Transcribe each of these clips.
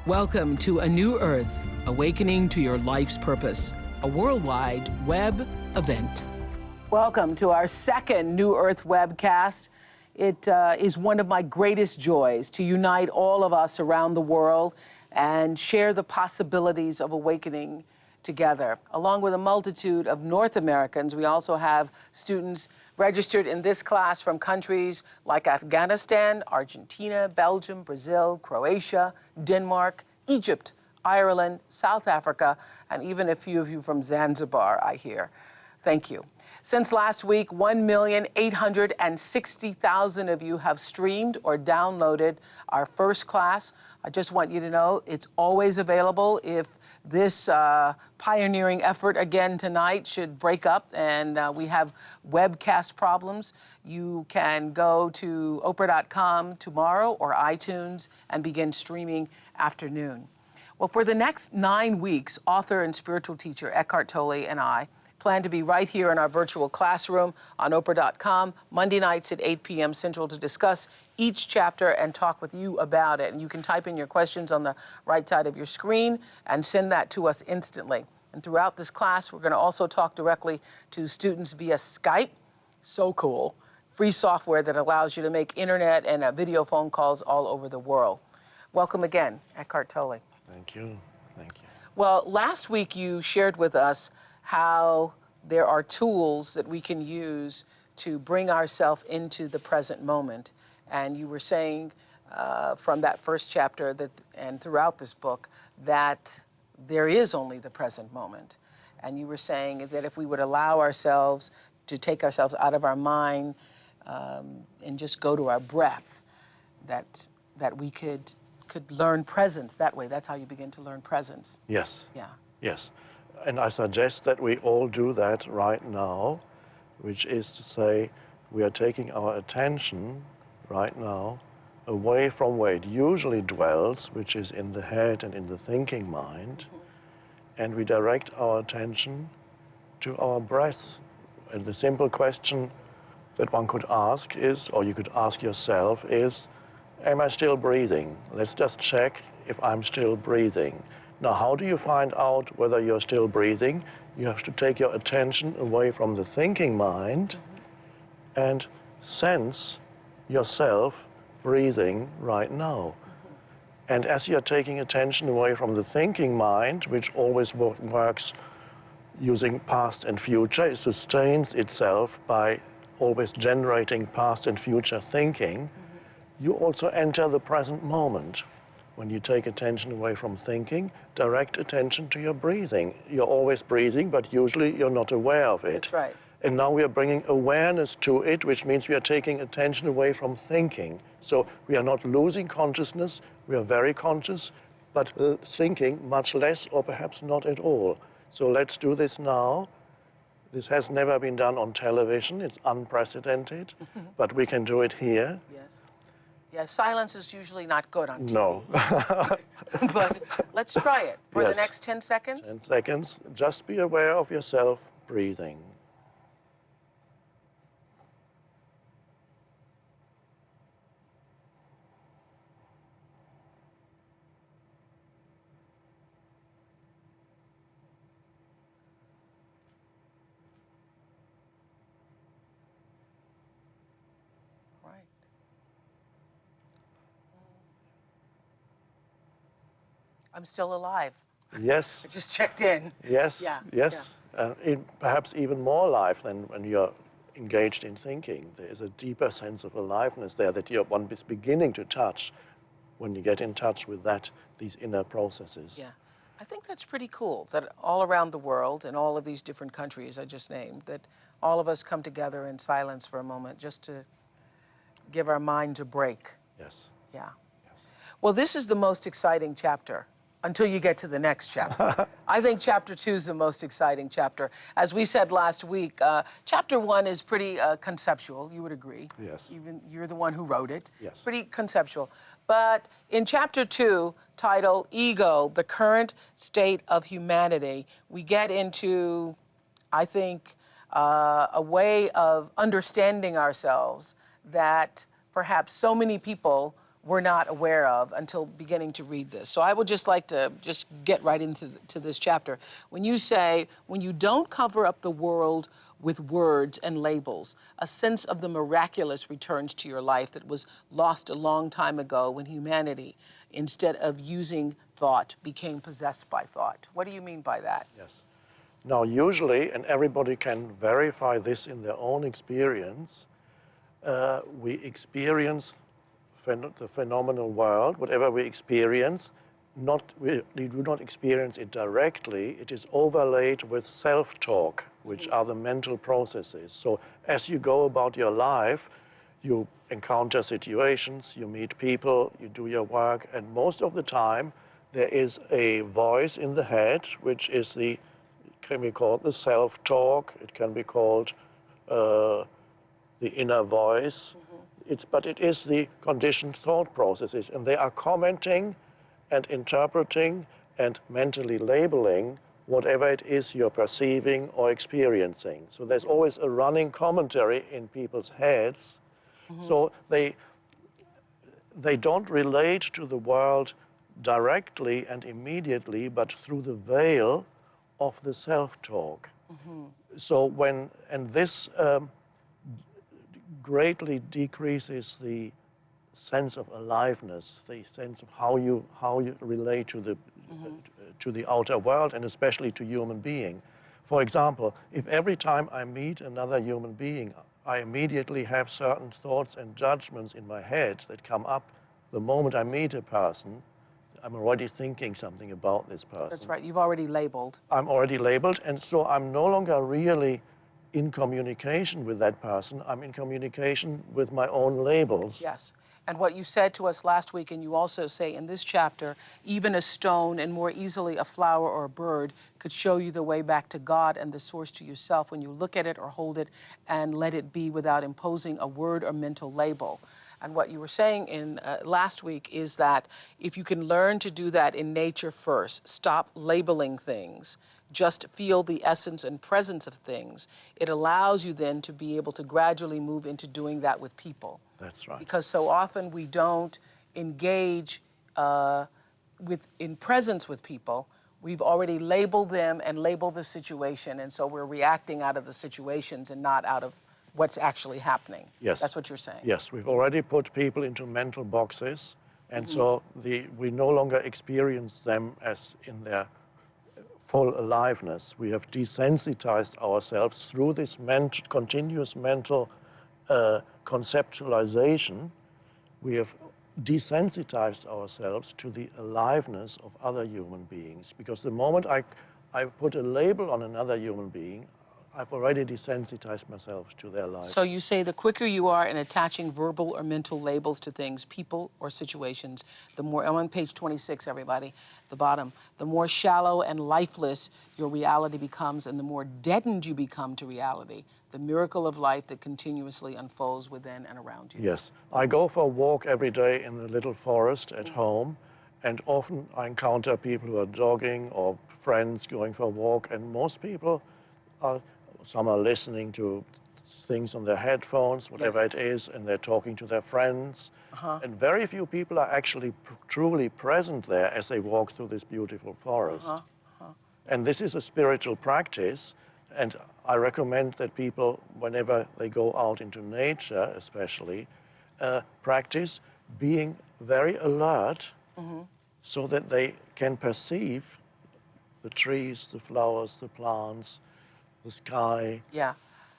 Welcome to A New Earth, Awakening to Your Life's Purpose, a worldwide web event. Welcome to our second New Earth webcast. It is one of my greatest joys to unite all of us around the world and share the possibilities of awakening together. Along with a multitude of North Americans, we also have students registered in this class from countries like Afghanistan, Argentina, Belgium, Brazil, Croatia, Denmark, Egypt, Ireland, South Africa, and even a few of you from Zanzibar, I hear. Thank you. Since last week, 1,860,000 of you have streamed or downloaded our first class. I just want you to know it's always available. If this pioneering effort again tonight should break up and we have webcast problems, you can go to Oprah.com tomorrow or iTunes and begin streaming afternoon. Well, for the next 9 weeks, author and spiritual teacher Eckhart Tolle and I plan to be right here in our virtual classroom on Oprah.com, Monday nights at 8 p.m. Central to discuss each chapter and talk with you about it. And you can type in your questions on the right side of your screen and send that to us instantly. And throughout this class, we're going to also talk directly to students via Skype. So cool. Free software that allows you to make internet and video phone calls all over the world. Welcome again, Eckhart Tolle. Thank you. Thank you. Well, last week you shared with us how there are tools that we can use to bring ourselves into the present moment. And you were saying from that first chapter that, and throughout this book, that there is only the present moment. And you were saying that if we would allow ourselves to take ourselves out of our mind and just go to our breath, that we could learn presence that way. That's how you begin to learn presence. Yes. Yeah. Yes. And I suggest that we all do that right now, which is to say we are taking our attention right now away from where it usually dwells, which is in the head and in the thinking mind, and we direct our attention to our breath. And the simple question that one could ask is, or you could ask yourself is, am I still breathing? Let's just check if I'm still breathing. Now, how do you find out whether you're still breathing? You have to take your attention away from the thinking mind and sense yourself breathing right now. And as you're taking attention away from the thinking mind, which always works using past and future, it sustains itself by always generating past and future thinking, you also enter the present moment. When you take attention away from thinking, direct attention to your breathing. You're always breathing, but usually you're not aware of it. That's right. And now we are bringing awareness to it, which means we are taking attention away from thinking. So we are not losing consciousness, we are very conscious, but thinking much less or perhaps not at all. So let's do this now. This has never been done on television, it's unprecedented, but we can do it here. Yes. Yeah, silence is usually not good on TV. No. But let's try it for Yes. the next 10 seconds. 10 seconds. Just be aware of yourself breathing. Right. I'm still alive. Yes. I just checked in. Yes. Yeah, Yes. Perhaps even more alive than when you're engaged in thinking. There is a deeper sense of aliveness there that one is beginning to touch when you get in touch with these inner processes. Yeah. I think that's pretty cool that all around the world in all of these different countries I just named, that all of us come together in silence for a moment just to give our minds a break. Yes. Yeah. Well, this is the most exciting chapter until you get to the next chapter. I think chapter 2 is the most exciting chapter. As we said last week, chapter 1 is pretty conceptual, you would agree. Yes. Even you're the one who wrote it. Yes. Pretty conceptual. But in chapter 2, titled Ego, the Current State of Humanity, we get into, I think, a way of understanding ourselves that perhaps so many people were not aware of until beginning to read this. So I would just like to just get right into this chapter. When you say, when you don't cover up the world with words and labels, a sense of the miraculous returns to your life that was lost a long time ago when humanity, instead of using thought, became possessed by thought. What do you mean by that? Yes. Now, usually, and everybody can verify this in their own experience, we experience the phenomenal world, whatever we experience, we do not experience it directly. It is overlaid with self-talk, which are the mental processes. So as you go about your life, you encounter situations, you meet people, you do your work, and most of the time there is a voice in the head, which is can be called the self-talk, it can be called the inner voice. But it is the conditioned thought processes, and they are commenting and interpreting and mentally labeling whatever it is you're perceiving or experiencing. So there's always a running commentary in people's heads. So they don't relate to the world directly and immediately, but through the veil of the self-talk. So this greatly decreases the sense of aliveness, the sense of how you relate to the outer world, and especially to human being. For example, if every time I meet another human being, I immediately have certain thoughts and judgments in my head that come up the moment I meet a person, I'm already thinking something about this person. That's right, you've already labeled. I'm already labeled, and so I'm no longer really in communication with that person. I'm in communication with my own labels. Yes. And what you said to us last week, and you also say in this chapter, even a stone and more easily a flower or a bird could show you the way back to God and the source to yourself when you look at it or hold it and let it be without imposing a word or mental label. And what you were saying in last week is that if you can learn to do that in nature first, stop labeling things, just feel the essence and presence of things, it allows you then to be able to gradually move into doing that with people. That's right. Because so often we don't engage in presence with people. We've already labeled them and labeled the situation, and so we're reacting out of the situations and not out of what's actually happening. Yes. That's what you're saying. Yes, we've already put people into mental boxes, and so we no longer experience them as in their full aliveness. We have desensitized ourselves through this continuous mental conceptualization. We have desensitized ourselves to the aliveness of other human beings, because the moment I put a label on another human being, I've already desensitized myself to their lives. So you say the quicker you are in attaching verbal or mental labels to things, people or situations, the more, I'm on page 26, everybody, the bottom, the more shallow and lifeless your reality becomes and the more deadened you become to reality, the miracle of life that continuously unfolds within and around you. Yes. I go for a walk every day in the little forest at home, and often I encounter people who are jogging or friends going for a walk, and most people some are listening to things on their headphones, whatever it is, and they're talking to their friends. And very few people are actually truly present there as they walk through this beautiful forest. And this is a spiritual practice, and I recommend that people, whenever they go out into nature especially, practice being very alert so that they can perceive the trees, the flowers, the plants, the sky,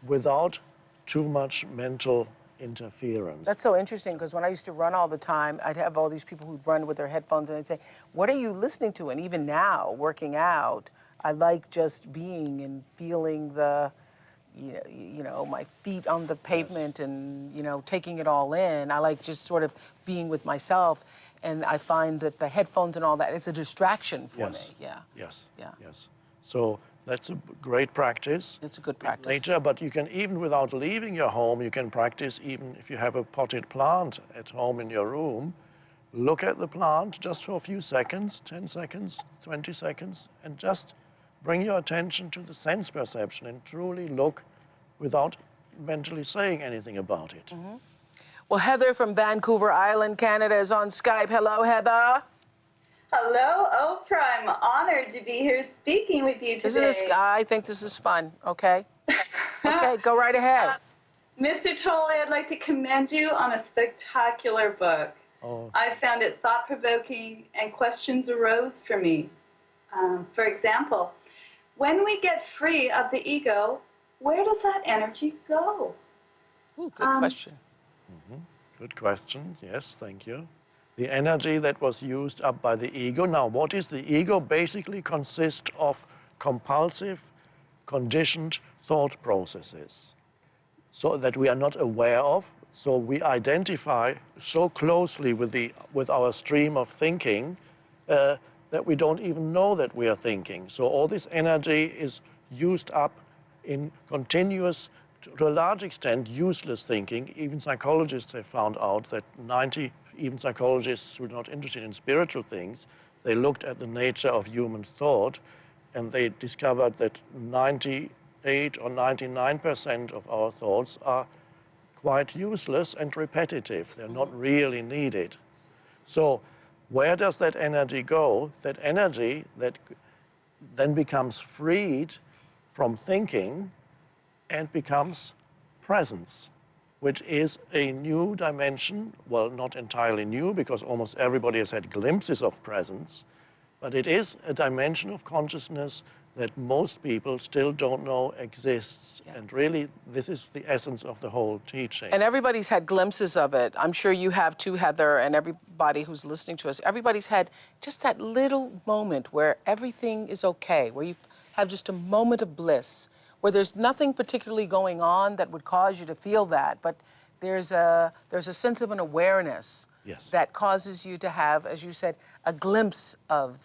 without too much mental interference. That's so interesting, because when I used to run all the time, I'd have all these people who'd run with their headphones and I'd say, what are you listening to? And even now, working out, I like just being and feeling the, you know, my feet on the pavement and, you know, taking it all in. I like just sort of being with myself. And I find that the headphones and all that, it's a distraction for me. Yes. So that's a great practice. It's a good practice. Nature, but you can, even without leaving your home, you can practice even if you have a potted plant at home in your room. Look at the plant just for a few seconds, 10 seconds, 20 seconds, and just bring your attention to the sense perception and truly look without mentally saying anything about it. Well, Heather from Vancouver Island, Canada is on Skype. Hello, Heather. Hello, Oprah. I'm honored to be here speaking with you today. I think this is fun, okay? Okay, go right ahead. Mr. Tolle, I'd like to commend you on a spectacular book. Oh. I found it thought-provoking and questions arose for me. For example, when we get free of the ego, where does that energy go? Ooh, good question. Good question. Yes, thank you. The energy that was used up by the ego. Now, what is the ego? Basically consists of compulsive, conditioned thought processes, so that we are not aware of. So we identify so closely with our stream of thinking that we don't even know that we are thinking. So all this energy is used up in continuous, to a large extent, useless thinking. Even psychologists have found out that even psychologists who are not interested in spiritual things, they looked at the nature of human thought, and they discovered that 98 or 99% of our thoughts are quite useless and repetitive. They're not really needed. So where does that energy go? That energy that then becomes freed from thinking and becomes presence, which is a new dimension. Well, not entirely new, because almost everybody has had glimpses of presence, but it is a dimension of consciousness that most people still don't know exists. Yeah. And really, this is the essence of the whole teaching. And everybody's had glimpses of it. I'm sure you have too, Heather, and everybody who's listening to us. Everybody's had just that little moment where everything is okay, where you have just a moment of bliss, where there's nothing particularly going on that would cause you to feel that, but there's a sense of an awareness. Yes. That causes you to have, as you said, a glimpse of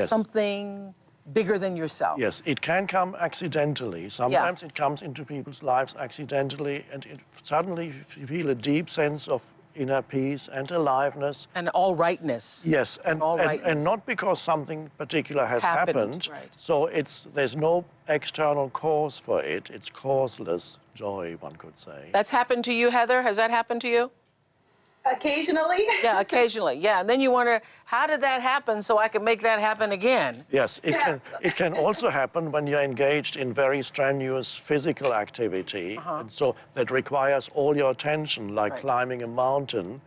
something bigger than yourself. Yes, it can come accidentally. Sometimes it comes into people's lives accidentally, and suddenly you feel a deep sense of inner peace and aliveness. And all rightness. Yes, and not because something particular has happened. Right. So there's no external cause for it. It's causeless joy, one could say. That's happened to you, Heather? Has that happened to you? Occasionally. Yeah, occasionally. Yeah, and then you wonder, how did that happen so I can make that happen again? Yes, it can also happen when you're engaged in very strenuous physical activity, and so that requires all your attention, like climbing a mountain.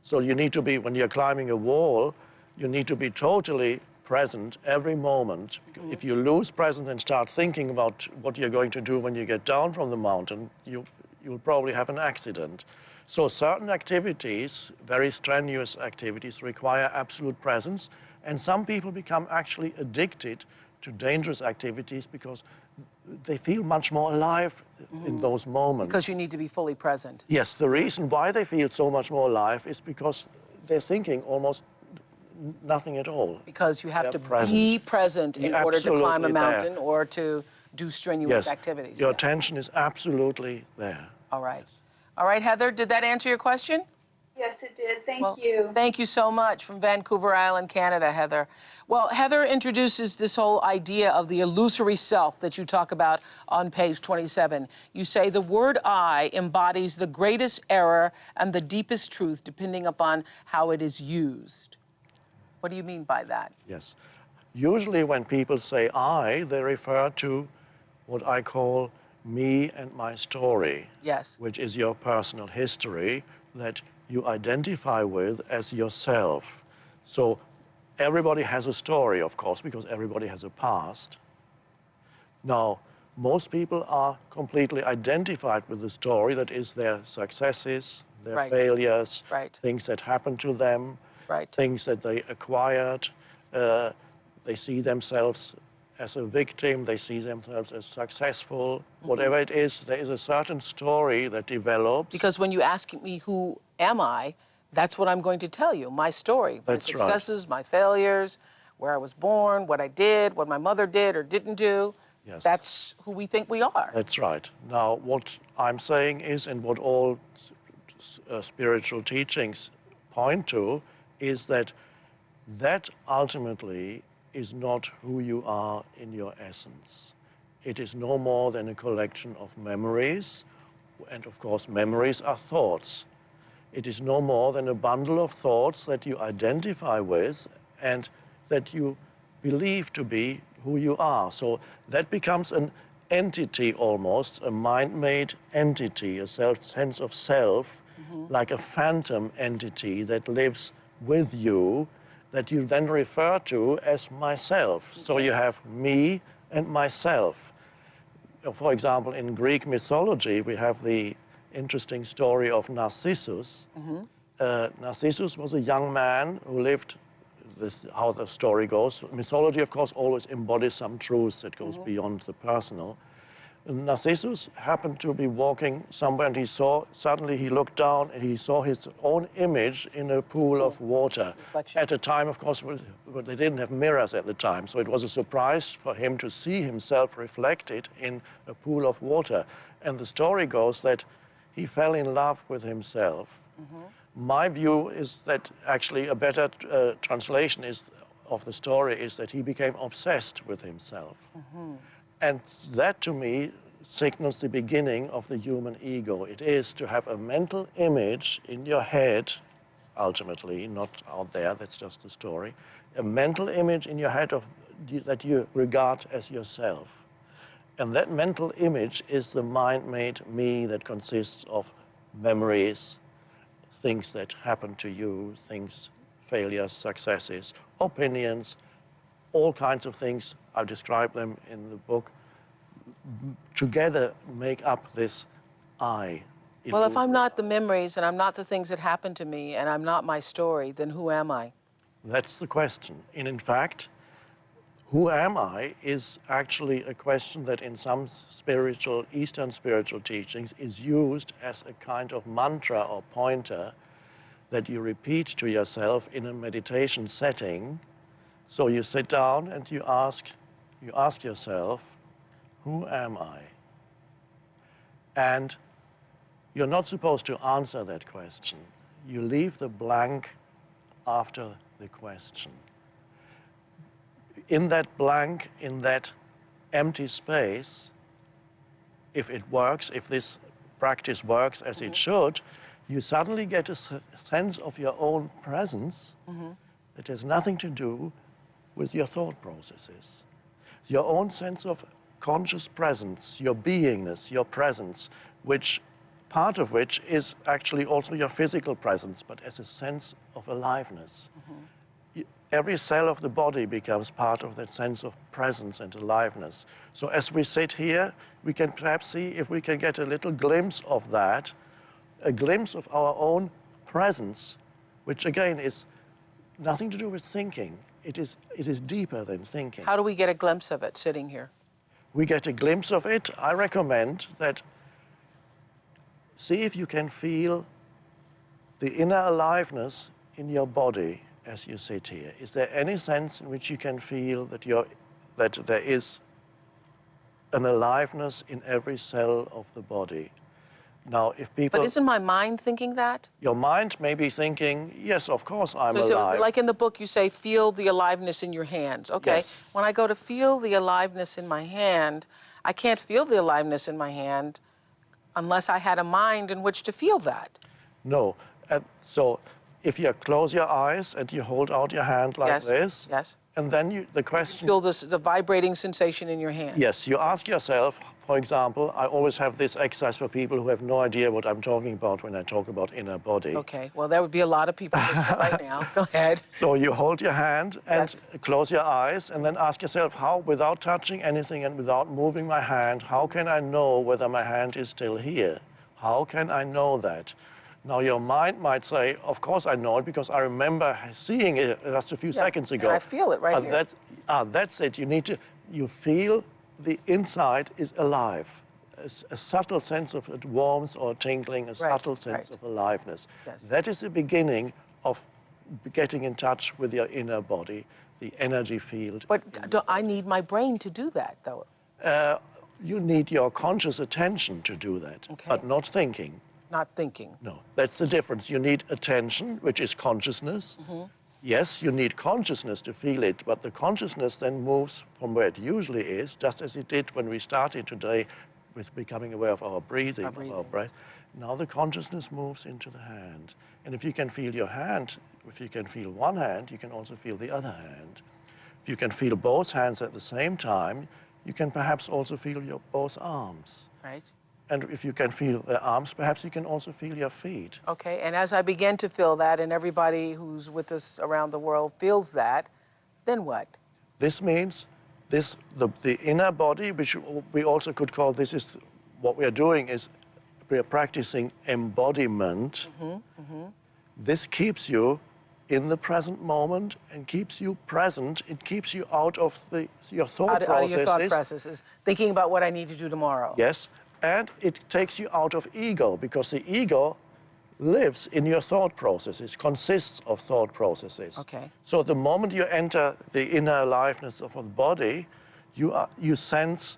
So you need to be, when you're climbing a wall, you need to be totally present every moment. If you lose presence and start thinking about what you're going to do when you get down from the mountain, you'll probably have an accident. So certain activities, very strenuous activities, require absolute presence, and some people become actually addicted to dangerous activities because they feel much more alive in those moments. Because you need to be fully present. Yes, the reason why they feel so much more alive is because they're thinking almost nothing at all. Because you have to be present in order to climb a mountain or to do strenuous activities. Your attention is absolutely there. All right. All right, Heather, did that answer your question? Yes, it did. Thank you. Thank you so much from Vancouver Island, Canada, Heather. Well, Heather introduces this whole idea of the illusory self that you talk about on page 27. You say the word I embodies the greatest error and the deepest truth depending upon how it is used. What do you mean by that? Yes. Usually when people say I, they refer to what I call me and my story, which is your personal history that you identify with as yourself. So everybody has a story, of course, because everybody has a past. Now, most people are completely identified with the story that is their successes, their failures, things that happened to them, things that they acquired. They see themselves as a victim, they see themselves as successful. Whatever it is, there is a certain story that develops. Because when you ask me who am I, that's what I'm going to tell you, my story, my successes, my failures, where I was born, what I did, what my mother did or didn't do. Yes. That's who we think we are. That's right. Now, what I'm saying is, and what all spiritual teachings point to, is that ultimately is not who you are in your essence. It is no more than a collection of memories, and of course memories are thoughts. It is no more than a bundle of thoughts that you identify with and that you believe to be who you are. So that becomes an entity almost, a mind-made entity, a sense of self, like a phantom entity that lives with you, that you then refer to as myself. So you have me and myself. For example, in Greek mythology, we have the interesting story of Narcissus. Narcissus was a young man who lived, this how the story goes. Mythology, of course, always embodies some truth that goes beyond the personal. Narcissus happened to be walking somewhere and suddenly he looked down and he saw his own image in a pool of water. Reflection. At a time, of course, they didn't have mirrors at the time, so it was a surprise for him to see himself reflected in a pool of water. And the story goes that he fell in love with himself. My view is that actually a better translation of the story is that he became obsessed with himself. And that, to me, signals the beginning of the human ego. It is to have a mental image in your head, ultimately, not out there, that's just the story, a mental image in your head that you regard as yourself. And that mental image is the mind-made me that consists of memories, things that happen to you, things, failures, successes, opinions, all kinds of things. I've described them in the book. Together make up this I. Well, if I'm not the memories and I'm not the things that happened to me and I'm not my story, then who am I? That's the question. And in fact, who am I is actually a question that in some Eastern spiritual teachings is used as a kind of mantra or pointer that you repeat to yourself in a meditation setting. So you sit down and you ask yourself, who am I? And you're not supposed to answer that question. You leave the blank after the question. In that blank, in that empty space, if it works, if this practice works as it should, you suddenly get a sense of your own presence that has nothing to do with your thought processes. Your own sense of conscious presence, your beingness, your presence, which part of which is actually also your physical presence, but as a sense of aliveness. Every cell of the body becomes part of that sense of presence and aliveness. So as we sit here, we can perhaps see if we can get a little glimpse of that, a glimpse of our own presence, which again is nothing to do with thinking. It is deeper than thinking. How do we get a glimpse of it sitting here? We get a glimpse of it. I recommend that see if you can feel the inner aliveness in your body as you sit here. Is there any sense in which you can feel that there is an aliveness in every cell of the body? Now, if people... But isn't my mind thinking that? Your mind may be thinking, yes, of course I'm so alive. Like in the book, you say, feel the aliveness in your hands. Okay, Yes. When I go to feel the aliveness in my hand, I can't feel the aliveness in my hand unless I had a mind in which to feel that. No. So if you close your eyes and you hold out your hand like this, Yes. and then the question... Feel the vibrating sensation in your hand. Yes, you ask yourself, for example, I always have this exercise for people who have no idea what I'm talking about when I talk about inner body. Okay, well, there would be a lot of people listening right now. Go ahead. So you hold your hand and close your eyes and then ask yourself, how, without touching anything and without moving my hand, how can I know whether my hand is still here? How can I know that? Now, your mind might say, of course I know it because I remember seeing it just a few seconds ago. And I feel it right here. That's it. You feel the inside is alive. A subtle sense of warmth or tingling, a subtle sense of aliveness. Yes. That is the beginning of getting in touch with your inner body, the energy field. But I need my brain to do that, though. You need your conscious attention to do that, but not thinking. Not thinking. No, that's the difference. You need attention, which is consciousness. Yes, you need consciousness to feel it, but the consciousness then moves from where it usually is, just as it did when we started today with becoming aware of our breathing, of our breath. Now the consciousness moves into the hand. And if you can feel your hand, if you can feel one hand, you can also feel the other hand. If you can feel both hands at the same time, you can perhaps also feel your both arms. Right. And if you can feel the arms, perhaps you can also feel your feet. Okay, and as I begin to feel that, and everybody who's with us around the world feels that, then what? This means the inner body, which we also could call, this is what we are doing, is we are practicing embodiment. This keeps you in the present moment and keeps you present. It keeps you out of your thought processes. Out of your thought processes, thinking about what I need to do tomorrow. Yes, and it takes you out of ego, because the ego lives in your thought processes, consists of thought processes. Okay. So the moment you enter the inner aliveness of the body, you sense,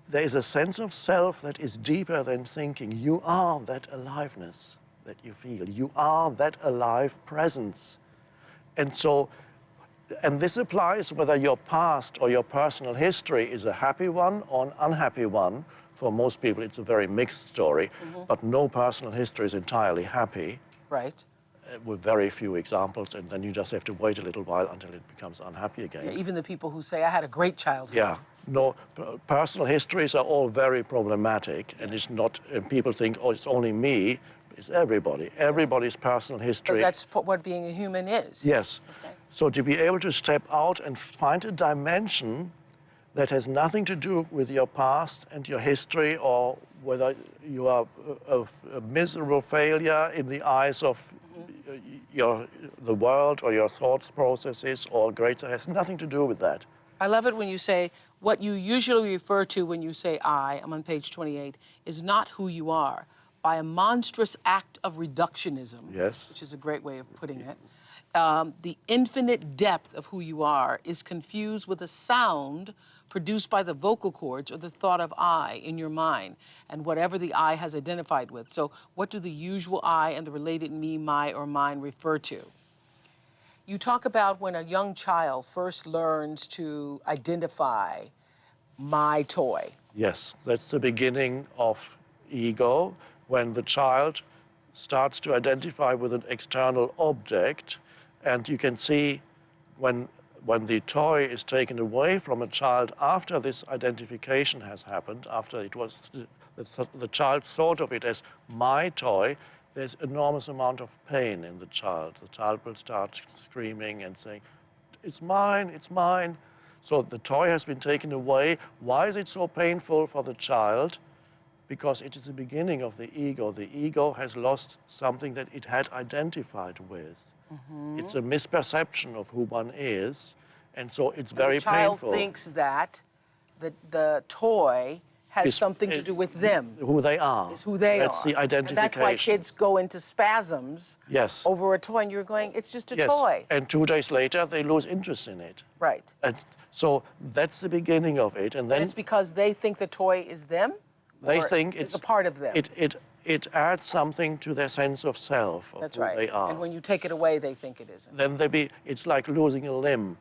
there is a sense of self that is deeper than thinking. You are that aliveness that you feel. You are that alive presence. And so, and this applies whether your past or your personal history is a happy one or an unhappy one. For most people, it's a very mixed story, but no personal history is entirely happy. Right. With very few examples, and then you just have to wait a little while until it becomes unhappy again. Yeah, even the people who say, I had a great childhood. Yeah. No, personal histories are all very problematic, and it's not, and people think, oh, it's only me. It's everybody. Everybody's personal history. Because that's what being a human is. Yes. Okay. So to be able to step out and find a dimension that has nothing to do with your past and your history, or whether you are a miserable failure in the eyes of the world or your thought processes, or greater, has nothing to do with that. I love it when you say, what you usually refer to when you say I'm on page 28, is not who you are. By a monstrous act of reductionism, Yes. which is a great way of putting it, the infinite depth of who you are is confused with a sound produced by the vocal cords or the thought of I in your mind, and whatever the I has identified with. So what do the usual I and the related me, my, or mine refer to? You talk about when a young child first learns to identify my toy. Yes, that's the beginning of ego, when the child starts to identify with an external object, and you can see when the toy is taken away from a child after this identification has happened, after it was the child thought of it as my toy, there's enormous amount of pain in the child. The child will start screaming and saying, it's mine, it's mine. So the toy has been taken away. Why is it so painful for the child? Because it is the beginning of the ego. The ego has lost something that it had identified with. It's a misperception of who one is, and so it's very painful. The child thinks that the toy has something to do with them. Who they are. It's who they are. That's the identification. And that's why kids go into spasms Yes. over a toy, and you're going, it's just a Yes. toy. And 2 days later, they lose interest in it. Right. And so that's the beginning of it. And then And it's because they think the toy is them? they or think it's a part of them. It adds something to their sense of self, of That's who right. they are. And when you take it away, they think it isn't. Then it's like losing a limb,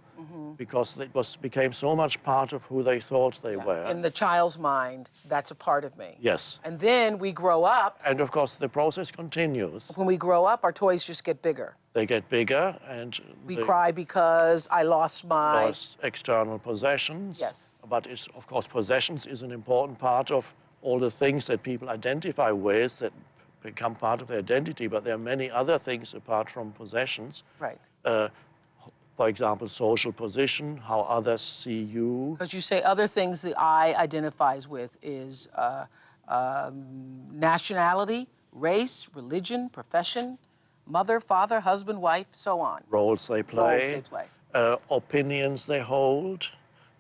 because it became so much part of who they thought they were. In the child's mind, that's a part of me. Yes. And then we grow up. And of course, the process continues. When we grow up, our toys just get bigger. They get bigger, and We they cry because I lost my... lost external possessions. Yes. But of course, possessions is an important part of all the things that people identify with, that become part of their identity, but there are many other things apart from possessions. Right. For example, social position, how others see you. Because you say other things the I identifies with is nationality, race, religion, profession, mother, father, husband, wife, so on. Roles they play. Roles they play. Opinions they hold.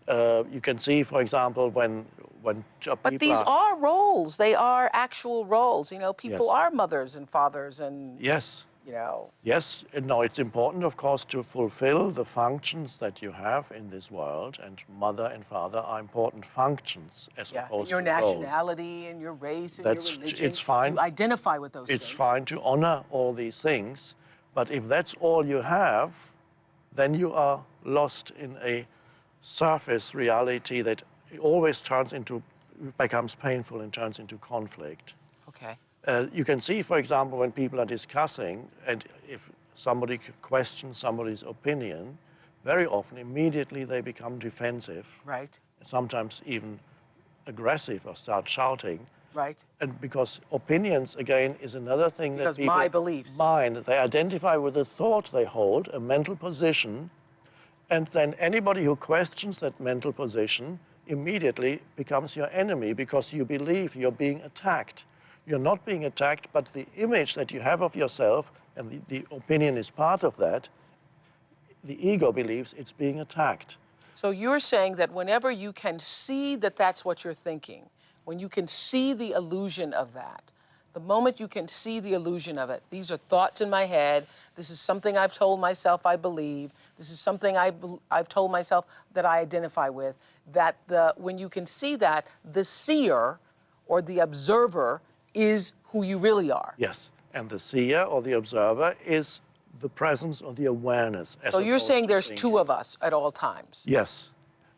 You can see, for example, when But these are roles. They are actual roles. You know, people Yes. are mothers and fathers and, Yes. you know. Yes, no, it's important, of course, to fulfill the functions that you have in this world, and mother and father are important functions as opposed your to roles. nationality and your race and That's- your religion. it's fine. You identify with those It's things. fine to honor all these things, but if that's all you have, then you are lost in a surface reality that always becomes painful and turns into conflict. Okay. You can see, for example, when people are discussing, and if somebody questions somebody's opinion, very often, immediately they become defensive, Right. sometimes even aggressive or start shouting. Right. And because opinions, again, is another thing Because that people my beliefs. mind. They identify with the thought they hold, a mental position, and then anybody who questions that mental position immediately becomes your enemy because you believe you're being attacked. You're not being attacked, but the image that you have of yourself, and the opinion is part of that, the ego believes it's being attacked. So you're saying that whenever you can see that that's what you're thinking, when you can see the illusion of that, the moment you can see the illusion of it, these are thoughts in my head, this is something I've told myself I believe, this is something I've told myself that I identify with, that when you can see that, the seer or the observer is who you really are. Yes, and the seer or the observer is the presence or the awareness. So you're opposed saying to there's thinking. two of us at all times. Yes,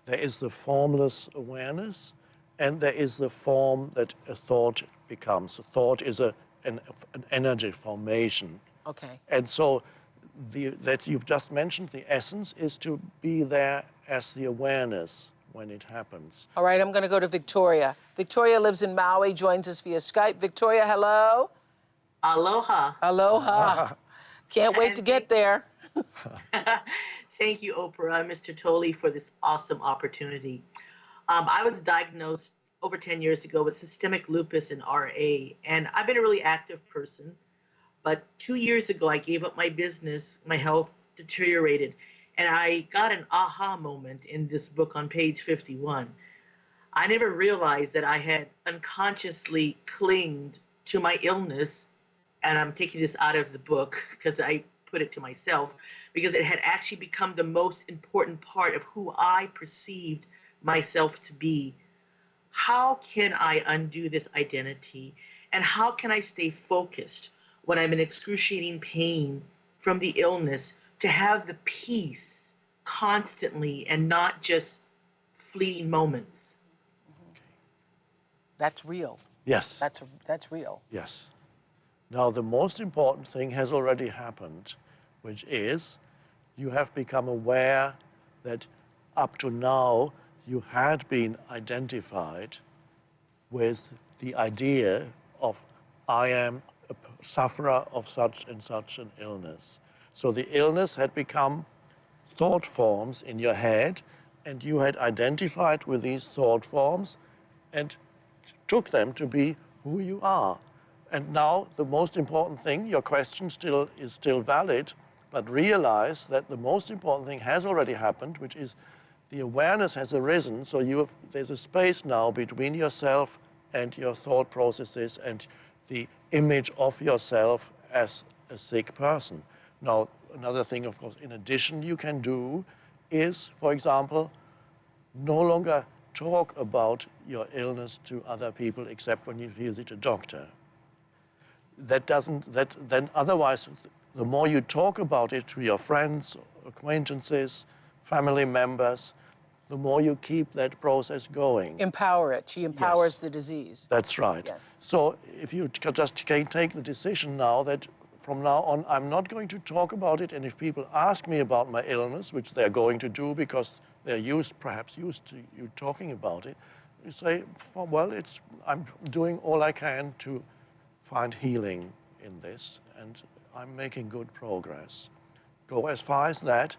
there is the formless awareness, and there is the form that a thought becomes. A thought is an energy formation. Okay. And so that you've just mentioned, the essence is to be there as the awareness when it happens. All right, I'm going to go to Victoria. Victoria lives in Maui, joins us via Skype. Victoria, hello. Aloha. Aloha. Can't wait to get there. Thank you, Oprah, Mr. Tolle, for this awesome opportunity. I was diagnosed over 10 years ago with systemic lupus and RA, and I've been a really active person. But 2 years ago, I gave up my business, my health deteriorated, and I got an aha moment in this book on page 51. I never realized that I had unconsciously clinged to my illness, and I'm taking this out of the book because I put it to myself, because it had actually become the most important part of who I perceived myself to be. How can I undo this identity? And how can I stay focused when I'm in excruciating pain from the illness to have the peace constantly and not just fleeting moments? That's real. Yes. That's real. Yes. Now, the most important thing has already happened, which is you have become aware that up to now you had been identified with the idea of I am a sufferer of such and such an illness. So the illness had become thought forms in your head, and you had identified with these thought forms and took them to be who you are. And now the most important thing, your question is still valid, but realize that the most important thing has already happened, which is the awareness has arisen. So there's a space now between yourself and your thought processes and the image of yourself as a sick person. Now, another thing, of course, in addition you can do is, for example, no longer talk about your illness to other people except when you visit a doctor. Then otherwise, the more you talk about it to your friends, acquaintances, family members, the more you keep that process going. Empower it. She empowers Yes. the disease. That's right. Yes. So if you just can take the decision now that from now on, I'm not going to talk about it, and if people ask me about my illness, which they're going to do because they're perhaps used to you talking about it, you say, well, I'm doing all I can to find healing in this, and I'm making good progress. Go as far as that,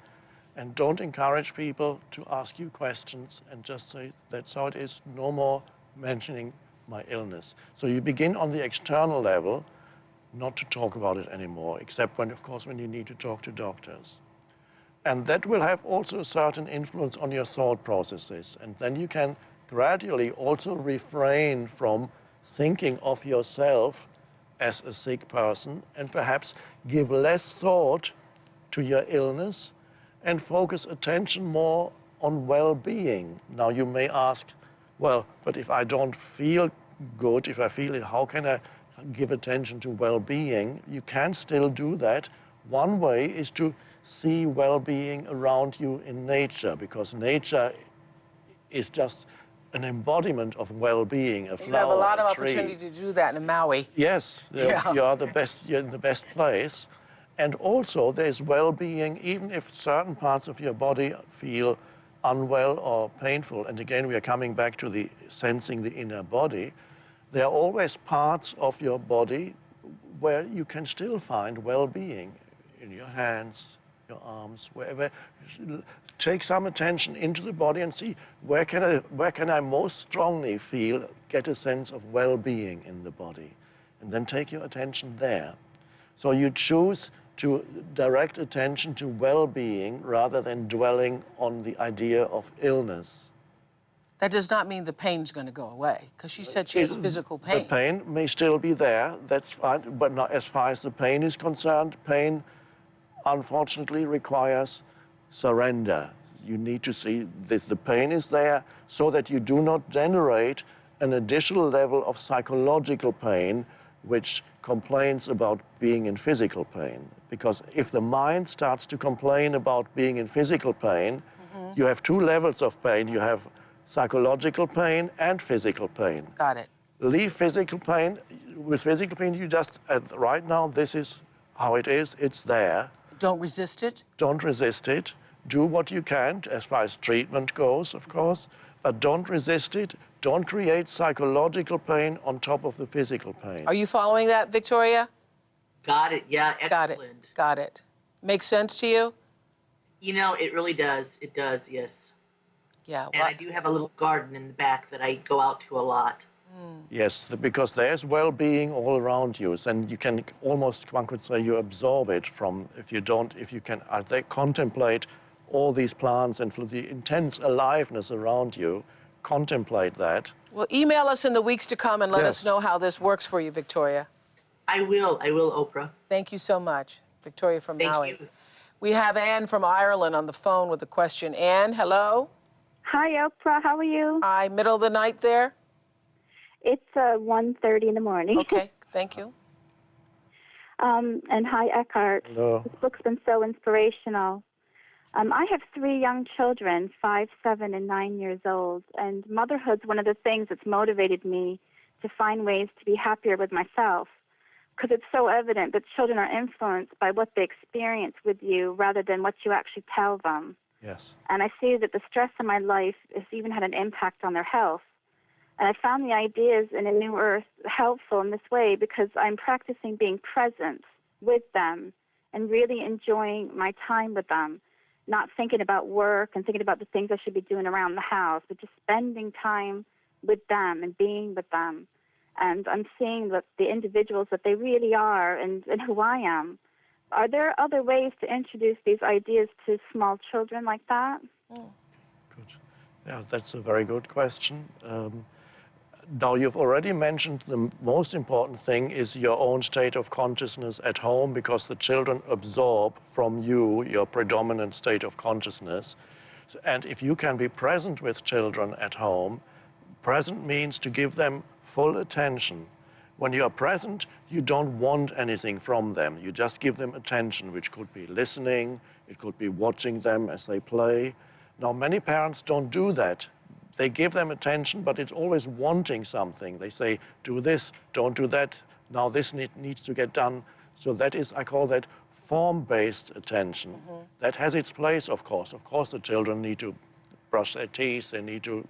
and don't encourage people to ask you questions, and just say, that's how it is, no more mentioning my illness. So you begin on the external level, not to talk about it anymore, except when, of course, when you need to talk to doctors. And that will have also a certain influence on your thought processes. And then you can gradually also refrain from thinking of yourself as a sick person, and perhaps give less thought to your illness and focus attention more on well-being. Now you may ask, well, but if I don't feel good, if I feel it, how can I give attention to well-being? You can still do that. One way is to see well-being around you in nature, because nature is just an embodiment of well-being, a flower, You have a lot of tree. opportunity to do that in Maui. Yes, Yeah. you are the best, you're in the best place. And also there's well-being, even if certain parts of your body feel unwell or painful. And again, we are coming back to the sensing the inner body. There are always parts of your body where you can still find well-being, in your hands, your arms, wherever. Take some attention into the body and see where can I most strongly feel, get a sense of well-being in the body. And then take your attention there. So you choose to direct attention to well-being rather than dwelling on the idea of illness. That does not mean the pain's going to go away, because she said she has physical pain. The pain may still be there, that's fine, but not as far as the pain is concerned. Pain, unfortunately, requires surrender. You need to see that the pain is there so that you do not generate an additional level of psychological pain which complains about being in physical pain. Because if the mind starts to complain about being in physical pain, you have two levels of pain. You have psychological pain and physical pain. Got it. Leave physical pain. With physical pain, you just, right now, this is how it is. It's there. Don't resist it. Don't resist it. Do what you can as far as treatment goes, of course, but don't resist it. Don't create psychological pain on top of the physical pain. Are you following that, Victoria? Got it. Yeah, excellent. Got it. Got it. Makes sense to you? You know, it really does. It does, yes. Yeah. And I do have a little garden in the back that I go out to a lot. Yes, because there's well-being all around you, and you can almost, one could say, you absorb it from, if you can they contemplate all these plants and the intense aliveness around you, contemplate that. Well, email us in the weeks to come and let us know how this works for you, Victoria. I will, Oprah. Thank you so much, Victoria from Maui. Thank you. We have Anne from Ireland on the phone with a question. Anne, hello? Hi, Oprah. How are you? Hi, middle of the night there? It's 1:30 in the morning. Okay, thank you. And hi, Eckhart. Hello. This book's been so inspirational. I have 3 young children, 5, 7, and 9 years old, and motherhood's one of the things that's motivated me to find ways to be happier with myself, because it's so evident that children are influenced by what they experience with you rather than what you actually tell them. Yes. And I see that the stress in my life has even had an impact on their health. And I found the ideas in A New Earth helpful in this way because I'm practicing being present with them and really enjoying my time with them, not thinking about work and thinking about the things I should be doing around the house, but just spending time with them and being with them. And I'm seeing the individuals that they really are and who I am. Are there other ways to introduce these ideas to small children like that? Good. Yeah, that's a very good question. Now, you've already mentioned the most important thing is your own state of consciousness at home, because the children absorb from you your predominant state of consciousness. And if you can be present with children at home, present means to give them full attention. When you are present, you don't want anything from them. You just give them attention, which could be listening, it could be watching them as they play. Now, many parents don't do that. They give them attention, but it's always wanting something. They say, do this, don't do that, now this needs to get done. So that is, I call that form-based attention. That has its place, of course. Of course, the children need to brush their teeth, they need to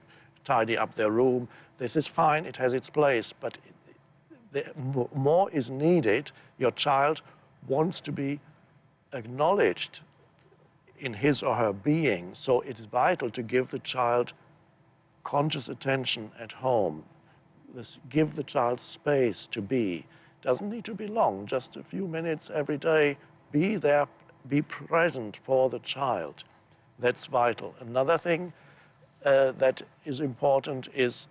tidy up their room. This is fine, it has its place, but more is needed. Your child wants to be acknowledged in his or her being, so it is vital to give the child conscious attention at home. Give the child space to be. Doesn't need to be long, just a few minutes every day. Be there, be present for the child. That's vital. Another thing that is important is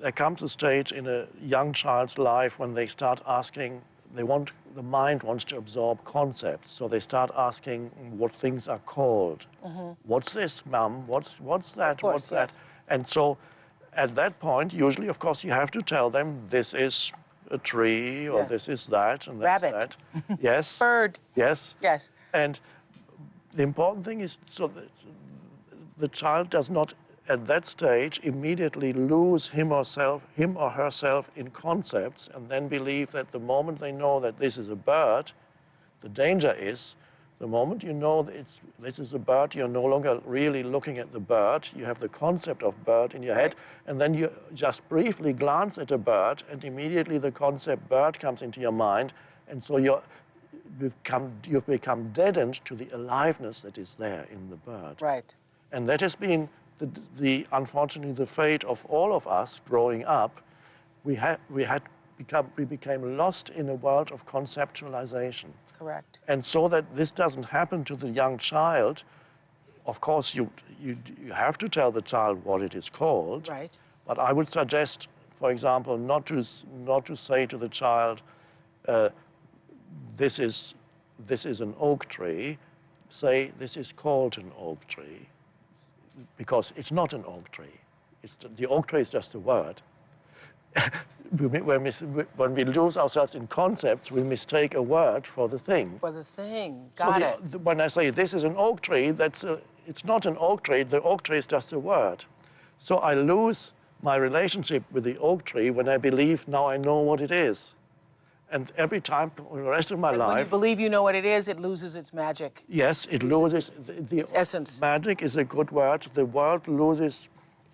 there comes a stage in a young child's life when they start asking, the mind wants to absorb concepts, so they start asking what things are called. What's this, Mum? What's that? Course, what's that? yes. And so at that point, usually, of course, you have to tell them this is a tree, or this is that, and that's Rabbit. that. Yes. Bird. Yes. Yes. And the important thing is so that the child does not at that stage immediately lose him or herself in concepts, and then believe that the moment they know that this is a bird, the danger is the moment you know that this is a bird, you're no longer really looking at the bird. You have the concept of bird in your head, and then you just briefly glance at a bird, and immediately the concept bird comes into your mind, and so you've become deadened to the aliveness that is there in the bird. Right. And that has been unfortunately the fate of all of us growing up. We became lost in a world of conceptualization. Correct. And so that this doesn't happen to the young child, of course you have to tell the child what it is called. Right. But I would suggest, for example, not to say to the child, this is an oak tree. Say, this is called an oak tree, because it's not an oak tree. The oak tree is just a word. When we lose ourselves in concepts, we mistake a word for the thing. For the thing. Got it. When I say this is an oak tree, it's not an oak tree. The oak tree is just a word. So I lose my relationship with the oak tree when I believe now I know what it is. And every time, for the rest of my life... When you believe you know what it is, it loses its magic. Yes, it loses the essence. Magic is a good word. The world loses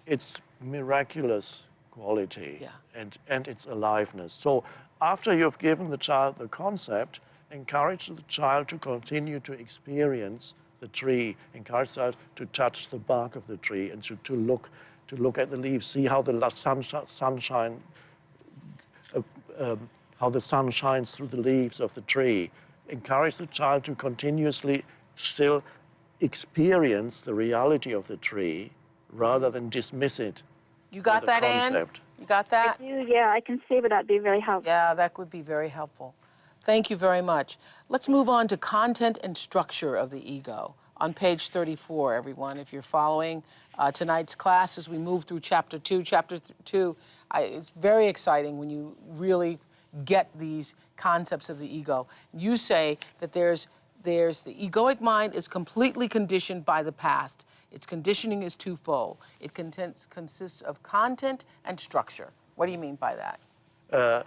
its miraculous quality and its aliveness. So after you've given the child the concept, encourage the child to continue to experience the tree, encourage the child to touch the bark of the tree and to look at the leaves, see how the sunshine how the sun shines through the leaves of the tree. Encourage the child to continuously still experience the reality of the tree rather than dismiss it. You got that, Anne? You got that? I do, yeah. I can see, but that'd be very helpful. Yeah, that would be very helpful. Thank you very much. Let's move on to content and structure of the ego. On page 34, everyone, if you're following tonight's class as we move through chapter 2. Chapter 2, it's very exciting when you really get these concepts of the ego. You say that there's the egoic mind is completely conditioned by the past. Its conditioning is twofold. It consists of content and structure. What do you mean by that?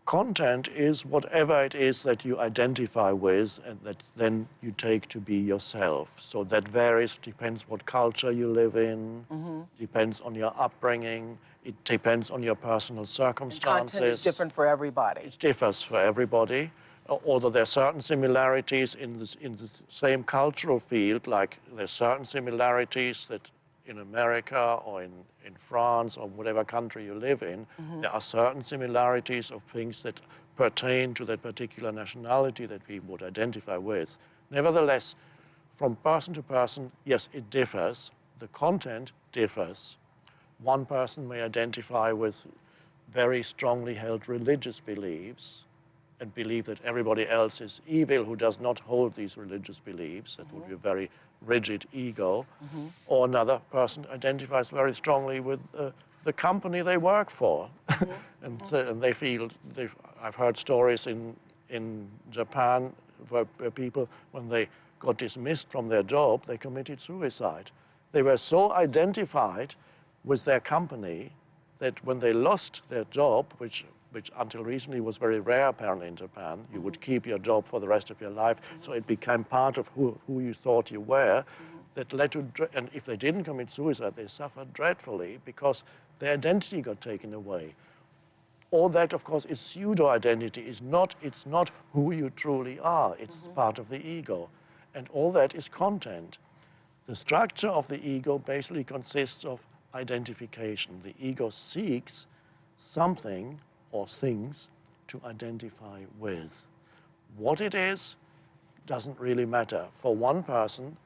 Content is whatever it is that you identify with and that then you take to be yourself. So that varies, depends what culture you live in, depends on your upbringing, it depends on your personal circumstances. And content is different for everybody. It differs for everybody. Although there are certain similarities in the same cultural field, like there's certain similarities that in America or in France or whatever country you live in, there are certain similarities of things that pertain to that particular nationality that we would identify with. Nevertheless, from person to person, yes, it differs. The content differs. One person may identify with very strongly held religious beliefs and believe that everybody else is evil who does not hold these religious beliefs. That would be a very rigid ego. Or another person identifies very strongly with the company they work for. And they feel, I've heard stories in Japan where people, when they got dismissed from their job, they committed suicide. They were so identified with their company that when they lost their job, which until recently was very rare apparently in Japan, you would keep your job for the rest of your life, so it became part of who you thought you were, that led to, and if they didn't commit suicide, they suffered dreadfully because their identity got taken away. All that, of course, is pseudo-identity. It's not who you truly are. It's part of the ego. And all that is content. The structure of the ego basically consists of identification. The ego seeks something or things to identify with. What it is doesn't really matter. For one person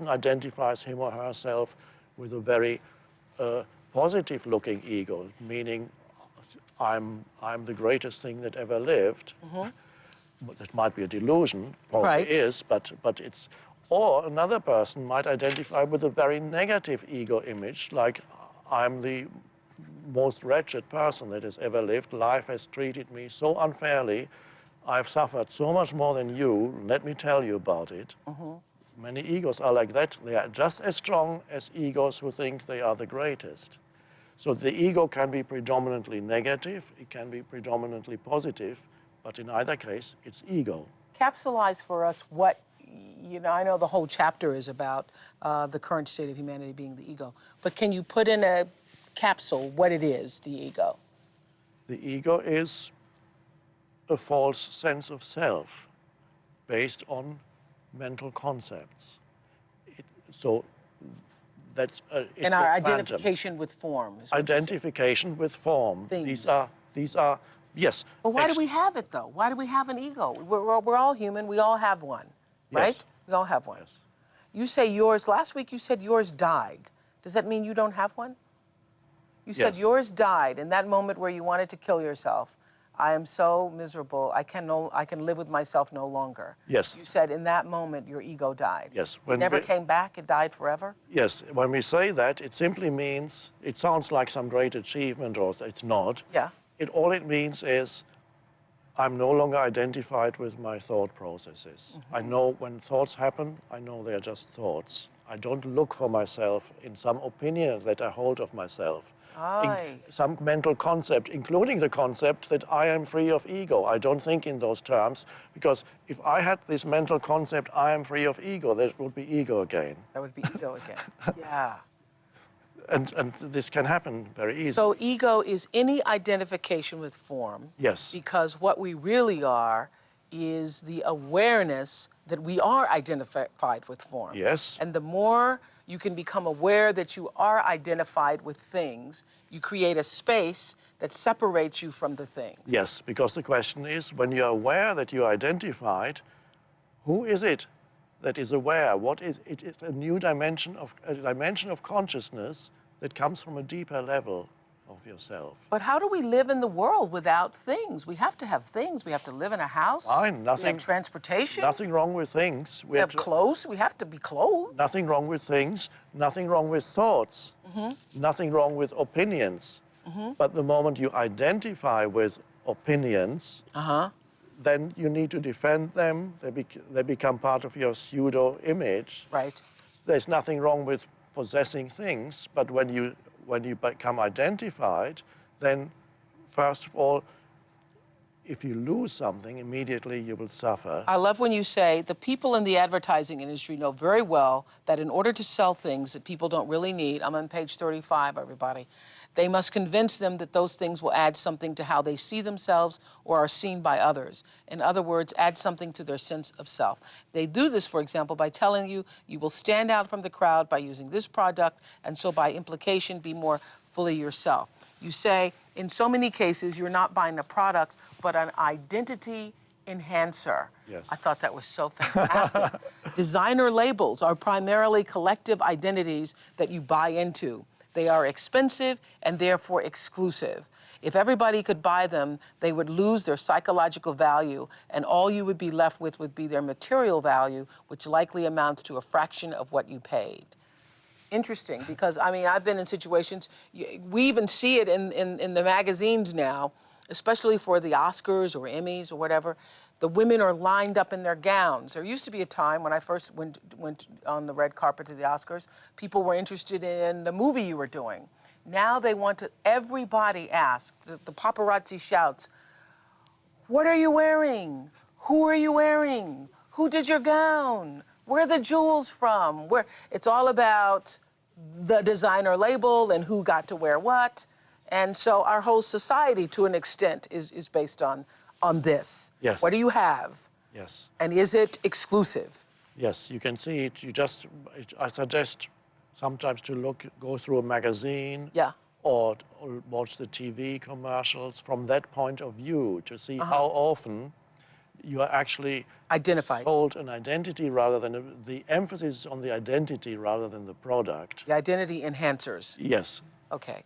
identifies him or herself with a very positive-looking ego, meaning I'm the greatest thing that ever lived. That might be a delusion, probably is, but it's. Or another person might identify with a very negative ego image, like I'm the most wretched person that has ever lived. Life has treated me so unfairly. I've suffered so much more than you. Let me tell you about it. Many egos are like that. They are just as strong as egos who think they are the greatest. So the ego can be predominantly negative, it can be predominantly positive, but in either case, it's ego. Capsulize for us what, you know, I know the whole chapter is about the current state of humanity being the ego, but can you put in a capsule what it is, the ego? The ego is a false sense of self based on mental concepts. So that's it's And our a quantum. identification with form. Is what Identification with form. Things. These are, yes. But why do we have it, though? Why do we have an ego? We're all human. We all have one, right? Yes. We all have one. Yes. You say yours, last week you said yours died. Does that mean you don't have one? You said Yes. yours died in that moment where you wanted to kill yourself. I am so miserable. I can live with myself no longer. Yes. You said in that moment your ego died. Yes. It never came back. It died forever. Yes. When we say that, it simply means, it sounds like some great achievement, or it's not. Yeah. All it means is I'm no longer identified with my thought processes. I know when thoughts happen, I know they're just thoughts. I don't look for myself in some opinion that I hold of myself. Aye. Some mental concept, including the concept that I am free of ego. I don't think in those terms, because if I had this mental concept, I am free of ego, that would be ego again. That would be ego again. Yeah. And this can happen very easily. So ego is any identification with form. Yes. Because what we really are is the awareness that we are identified with form. Yes. And the more you can become aware that you are identified with things, you create a space that separates you from the things. Yes, because the question is, when you're aware that you're identified, who is it that is aware? What is it? It's a new dimension of consciousness that comes from a deeper level of yourself. But how do we live in the world without things? We have to have things. We have to live in a house. Fine, We nothing. have transportation. Nothing wrong with things. We have clothes. We have to be clothed. Nothing wrong with things. Nothing wrong with thoughts. Nothing wrong with opinions. But the moment you identify with opinions, then you need to defend them. They become part of your pseudo-image. Right. There's nothing wrong with possessing things, but when you become identified, then first of all, if you lose something, immediately you will suffer. I love when you say the people in the advertising industry know very well that in order to sell things that people don't really need, I'm on page 35, everybody, they must convince them that those things will add something to how they see themselves or are seen by others. In other words, add something to their sense of self. They do this, for example, by telling you you will stand out from the crowd by using this product, and so by implication, be more fully yourself. You say, in so many cases, you're not buying a product, but an identity enhancer. Yes. I thought that was so fantastic. Designer labels are primarily collective identities that you buy into. They are expensive and therefore exclusive. If everybody could buy them, they would lose their psychological value, and all you would be left with would be their material value, which likely amounts to a fraction of what you paid. Interesting, because I mean, I've been in situations, we even see it in the magazines now, especially for the Oscars or Emmys or whatever. The women are lined up in their gowns. There used to be a time when I first went on the red carpet to the Oscars, people were interested in the movie you were doing. Now they want to, everybody asks, the paparazzi shouts, what are you wearing? Who are you wearing? Who did your gown? Where are the jewels from? It's all about the designer label and who got to wear what. And so our whole society, to an extent, is based on this. Yes. What do you have? Yes. And is it exclusive? Yes, you can see it. I suggest sometimes to go through a magazine. Yeah. Or watch the TV commercials from that point of view to see how often you are actually identified. Sold an identity rather than the emphasis on the identity rather than the product. The identity enhancers. Yes. Okay.